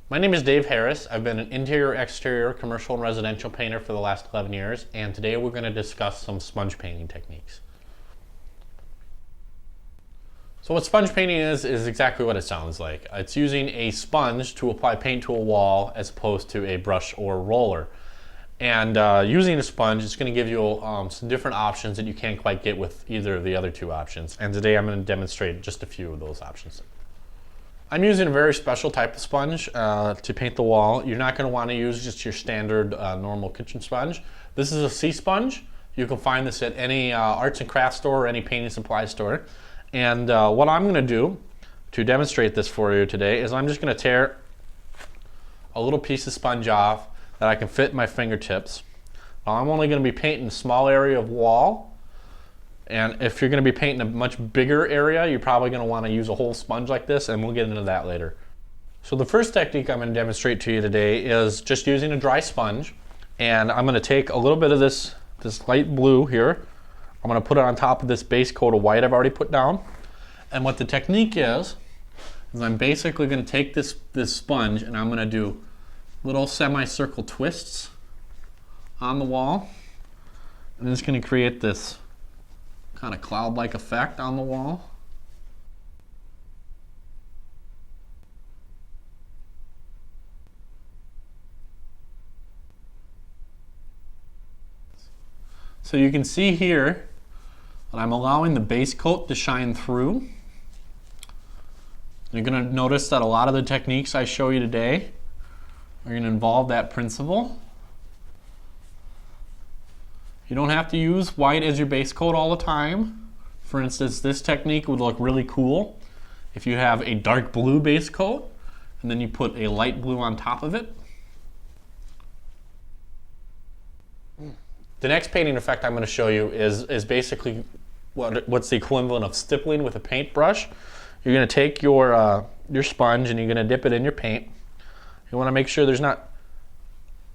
My name is Dave Harris. I've been an interior, exterior, commercial, and residential painter for the last 11 years, and today we're going to discuss some sponge painting techniques. So what sponge painting is exactly what it sounds like. It's using a sponge to apply paint to a wall as opposed to a brush or roller. And using a sponge is going to give you some different options that you can't quite get with either of the other two options. And today I'm going to demonstrate just a few of those options. I'm using a very special type of sponge to paint the wall. You're not going to want to use just your standard normal kitchen sponge. This is a sea sponge. You can find this at any arts and crafts store or any painting supply store. And what I'm going to do to demonstrate this for you today is I'm just going to tear a little piece of sponge off that I can fit in my fingertips. I'm only going to be painting a small area of wall. And if you're going to be painting a much bigger area, you're probably going to want to use a whole sponge like this, and we'll get into that later. So the first technique I'm going to demonstrate to you today is just using a dry sponge. And I'm going to take a little bit of this light blue here. I'm going to put it on top of this base coat of white I've already put down. And what the technique is I'm basically going to take this sponge and I'm going to do little semicircle twists on the wall. And it's going to create this kind of cloud-like effect on the wall. So you can see here that I'm allowing the base coat to shine through. You're going to notice that a lot of the techniques I show you today are going to involve that principle. You don't have to use white as your base coat all the time. For instance, this technique would look really cool if you have a dark blue base coat and then you put a light blue on top of it. The next painting effect I'm going to show you is basically what's the equivalent of stippling with a paintbrush. You're going to take your sponge and you're going to dip it in your paint. You want to make sure there's not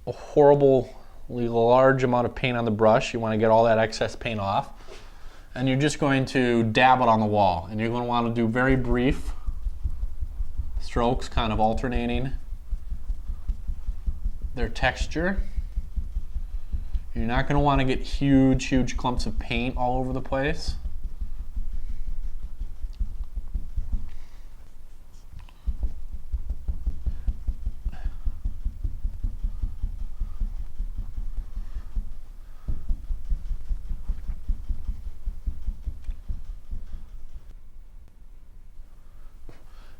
a horribly large amount of paint on the brush. You want to get all that excess paint off. And you're just going to dab it on the wall. And you're going to want to do very brief strokes, kind of alternating their texture. You're not going to want to get huge clumps of paint all over the place.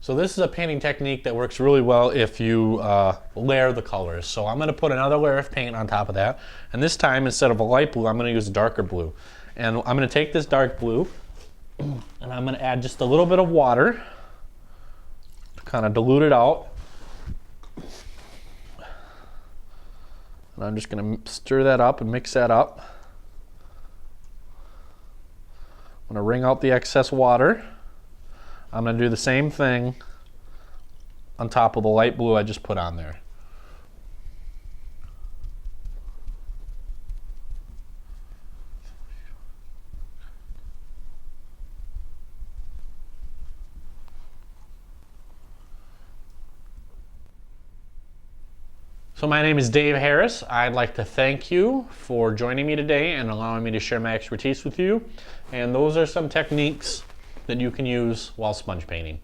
So this is a painting technique that works really well if you layer the colors. So I'm going to put another layer of paint on top of that. And this time, instead of a light blue, I'm going to use a darker blue. And I'm going to take this dark blue and I'm going to add just a little bit of water to kind of dilute it out. And I'm just going to stir that up and mix that up. I'm going to wring out the excess water. I'm going to do the same thing on top of the light blue I just put on there. So my name is Dave Harris. I'd like to thank you for joining me today and allowing me to share my expertise with you. And those are some techniques that you can use while sponge painting.